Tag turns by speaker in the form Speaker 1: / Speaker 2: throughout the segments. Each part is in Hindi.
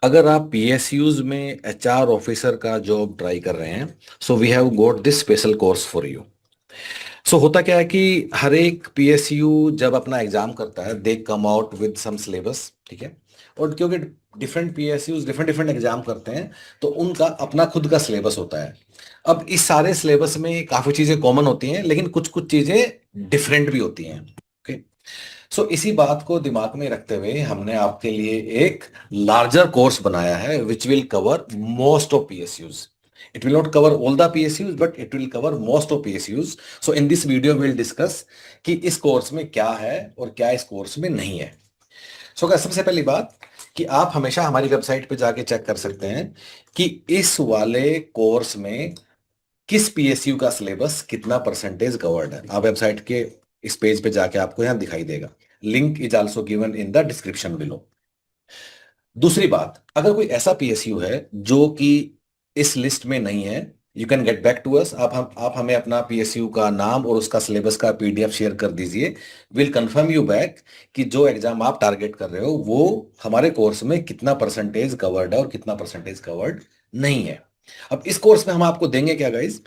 Speaker 1: अगर आप पीएसयूज में एचआर ऑफिसर का जॉब ट्राई कर रहे हैं, so we have got this special course for you. So होता क्या है कि हर एक पीएसयू जब अपना एग्जाम करता है, they come out with some syllabus, ठीक है। और क्योंकि different PSUs different different exam करते हैं, तो उनका अपना खुद का सिलेबस होता है। अब इस सारे सिलेबस में काफी चीजें कॉमन होती हैं, लेकिन कुछ कुछ चीजें डिफरेंट भी होती हैं। ओके। सो इसी बात को दिमाग में रखते हुए हमने आपके लिए एक लार्जर कोर्स बनाया है which will cover most of PSUs. It will not cover all the PSUs, but it will cover most of PSUs. So in this video we'll discuss कि इस कोर्स में क्या है और क्या इस कोर्स में नहीं है। सो so, सबसे पहली बात कि आप हमेशा हमारी वेबसाइट पे जाके चेक कर सकते हैं कि इस वाले कोर्स में किस पीएसयू का सिलेबस कितना परसेंटेज कवर्ड है। आप वेबसाइट के इस पेज पे जाके आपको यहां दिखाई देगा। Link is also given in the description below. दूसरी बात, अगर कोई ऐसा पीएसयू है जो कि इस लिस्ट में नहीं है, you can get back to us. आप हमें अपना पीएसयू का नाम और उसका सिलेबस का पीडीएफ शेयर कर दीजिए। विल कंफर्म यू बैक कि जो एग्जाम आप टारगेट कर रहे हो वो हमारे कोर्स में कितना परसेंटेज कवर्ड है और कितना परसेंटेज कवर्ड नहीं है। अब इस कोर्स में हम आपको देंगे क्या guys?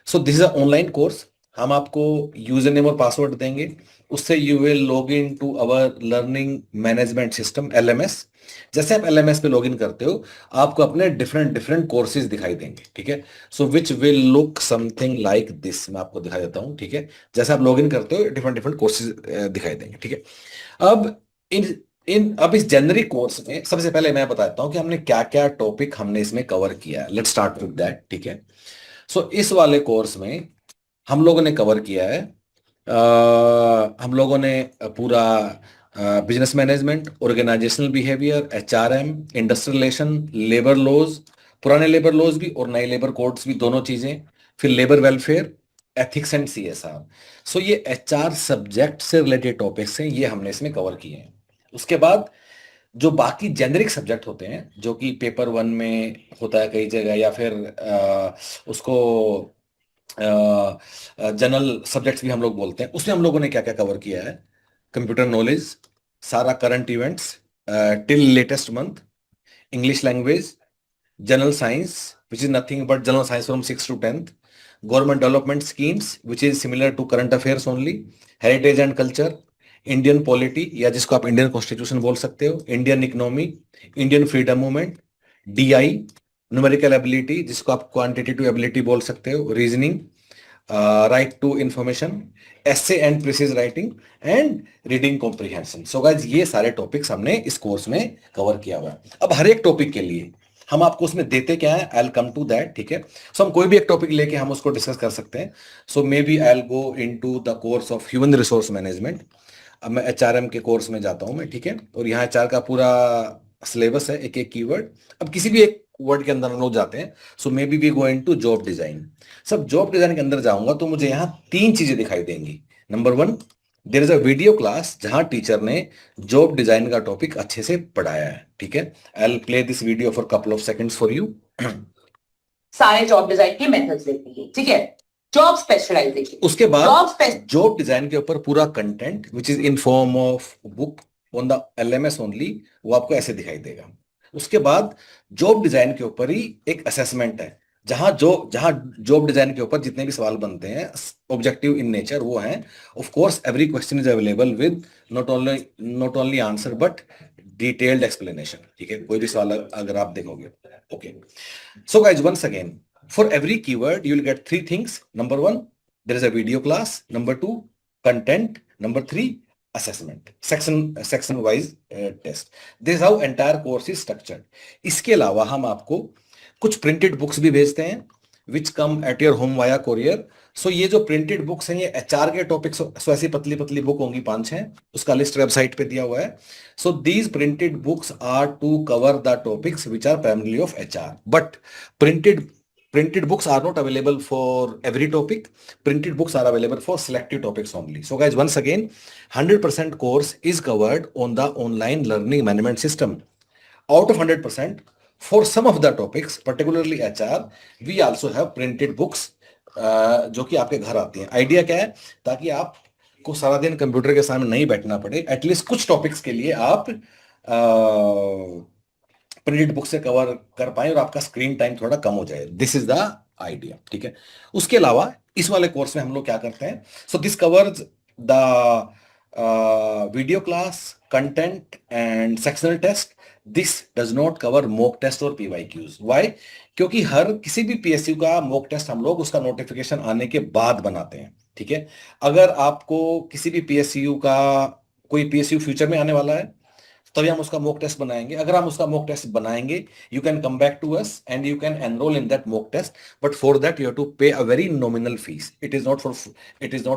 Speaker 1: So this is a online course. हम आपको यूजर नेम और पासवर्ड देंगे। उससे you will log in to our learning management system LMS. जैसे आप एलएमएस पे लॉगिन करते हो, आपको अपने डिफरेंट डिफरेंट कोर्सेज दिखाई देंगे, ठीक है। So which will look something like this. मैं आपको दिखा देता हूं, ठीक है। जैसे आप लॉगिन करते हो, डिफरेंट डिफरेंट कोर्सेज दिखाई देंगे, ठीक है। अब इन इन अब इस जनरिक कोर्स में सबसे पहले मैं बताता हूं कि हमने क्या क्या टॉपिक हमने इसमें कवर किया है। लेट्स स्टार्ट विद दैट, ठीक है। सो इस वाले कोर्स में हम लोगों ने कवर किया है, हम लोगों ने पूरा business management, organisational behaviour, HRM, industrial relation, labour laws, पुराने लेबर लॉज भी और नए लेबर कोड्स भी, दोनों चीजें। फिर labour welfare, ethics and CSR. So ये एचआर सब्जेक्ट से रिलेटेड टॉपिक्स हैं, ये हमने इसमें कवर किए हैं। उसके बाद जो बाकी जेनरिक सब्जेक्ट होते हैं, जो कि पेपर वन में होता है कई जगह, या फिर उसको जनरल सब्जेक्ट्स भी हम लोग बोलते हैं, उसमें हम लोगों ने क्या क्या कवर किया है? कंप्यूटर नॉलेज, सारा current events till latest month, English language, general science which is nothing but general science from 6 to 10th, government development schemes which is similar to current affairs only, heritage and culture, Indian polity या जिसको आप इंडियन कॉन्स्टिट्यूशन बोल सकते हो, Indian economy, Indian freedom movement, DI, numerical ability जिसको आप क्वांटिटेटिव एबिलिटी बोल सकते हो, reasoning, right to information, essay and precise writing, and reading comprehension. So guys, ये सारे टॉपिक्स हमने इस कोर्स में कवर किया हुआ है। अब हर एक टॉपिक के लिए हम आपको उसमें देते क्या है, I will come to that, ठीक है। सो हम कोई भी एक टॉपिक लेके हम उसको डिस्कस कर सकते हैं। So maybe I will go into the course of human resource management. अब मैं एचआरएम के कोर्स में जाता हूं मैं, ठीक है। और यहाँ एचआर का पूरा सिलेबस है, एक एक कीवर्ड। अब किसी भी एक वर्ड के अंदर हम लोग जाते हैं। So maybe we going to job design. सब जॉब डिजाइन के अंदर जाऊंगा तो मुझे यहाँ तीन चीजें दिखाई देंगी। Number one, there is a video class जहां टीचर ने जॉब डिजाइन का टॉपिक अच्छे से पढ़ाया है, ठीक है। I will play this video for couple of seconds for you.
Speaker 2: सारे जॉब डिजाइन के मेथड्स देखेंगे, ठीक है। जॉब स्पेशलाइजेशन,
Speaker 1: उसके बाद जॉब डिजाइन के ऊपर पूरा content which is in form of book on the LMS only, वो आपको ऐसे दिखाई देगा। उसके बाद जॉब डिजाइन के ऊपर ही एक असेसमेंट है, जहां जॉब डिजाइन के ऊपर जितने भी सवाल बनते हैं ऑब्जेक्टिव इन नेचर वो हैं। Of course every question is available with not only answer but detailed explanation, ठीक है। कोई भी सवाल अगर आप देखोगे, okay. So guys, once again, for every keyword, you will get three things. Number one, there is a video class. Number two, content. Number three, assessment. Section wise test. This is how entire course is structured. इसके अलावा हम आपको कुछ प्रिंटेड बुक्स भी भेजते हैं which come at your home via courier. So ये जो प्रिंटेड बुक्स हैं ये एचआर के टॉपिक्स, सो ऐसी पतली पतली बुक होंगी 5-6, उसका लिस्ट वेबसाइट पे दिया हुआ है। So these printed books are to cover the topics which are primarily of HR, but printed books are not available for every topic. Printed books are available for selected topics only. So guys, once again, 100% course is covered on the online learning management system. Out of 100%, for some of the topics, particularly HR, we also have printed books जो कि आपके घर आती हैं। आइडिया क्या है? ताकि आप को सारा दिन कंप्यूटर के सामने नहीं बैठना पड़े, एटलीस्ट कुछ टॉपिक्स के लिए आप प्रिंटेड बुक से कवर कर पाए और आपका स्क्रीन टाइम थोड़ा कम हो जाए। दिस इज द आइडिया, ठीक है। उसके अलावा इस वाले कोर्स में हम लोग क्या करते हैं, so this covers the video class content and sectional test. This does not cover mock test और पीवाईक्यूज। व्हाई? क्योंकि हर किसी भी पीएसयू का मॉक टेस्ट हम लोग उसका नोटिफिकेशन आने के बाद बनाते हैं, ठीक है। अगर आपको किसी भी पीएसयू का कोई पीएसयू फ्यूचर में आने वाला है तभी हम उसका मॉक टेस्ट बनाएंगे। अगर हम उसका मॉक टेस्ट बनाएंगे, you can come back to us and you can enrol in that mock test, but for that you have to pay a very nominal fees. It is not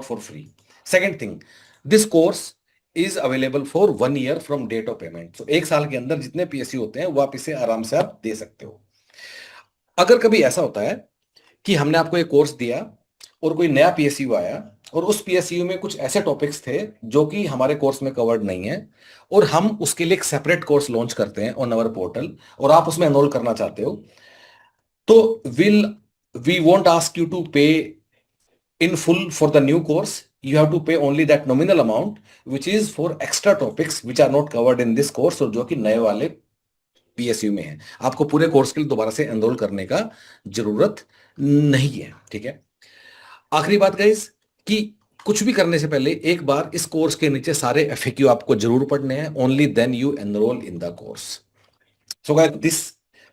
Speaker 1: for free. Second thing, this course is available for 1 year from date of payment. तो 1 साल के अंदर जितने पीएसयू होते हैं वो आप इसे आराम से आप दे सकते हो। अगर कभी ऐसा होता है कि हमने आपको एक कोर्स दिया और कोई नया पीएसयू आया और उस पीएसयू में कुछ ऐसे टॉपिक्स थे जो कि हमारे कोर्स में कवर्ड नहीं है, और हम उसके लिए एक सेपरेट कोर्स लॉन्च करते हैं ऑन आवर पोर्टल, और आप उसमें एनरोल करना चाहते हो, तो we won't ask you to pay in full for the new course. You have to pay only that nominal amount which is for extra topics which are not covered in this course, और जो कि नए वाले पीएसयू में है। आपको पूरे कोर्स के लिए दोबारा से एनरोल करने का जरूरत नहीं है, ठीक है। आखिरी बात गाइस, कि कुछ भी करने से पहले एक बार इस कोर्स के नीचे सारे एफएक्यू आपको जरूर पढ़ने हैं। Only then you enroll in the course. So guys, this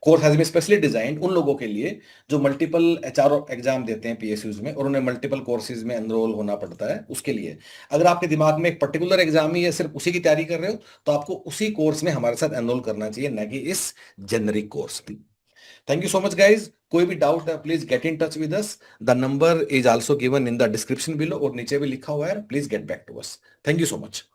Speaker 1: course has been specially designed उन लोगों के लिए जो मल्टीपल एचआर एग्जाम देते हैं पीएसयूज में और उन्हें मल्टीपल कोर्सेज में एनरोल होना पड़ता है। उसके लिए अगर आपके दिमाग में एक पर्टिकुलर एग्जाम ही है, सिर्फ उसी की तैयारी कर रहे हो, तो आपको उसी कोर्स में हमारे साथ एनरोल करना चाहिए, न कि इस जेनरिक कोर्स में। Thank you so much guys. कोई भी डाउट है please get in touch with us. The number is also given in the description below, और नीचे भी लिखा हुआ है, please get back to us. Thank you so much.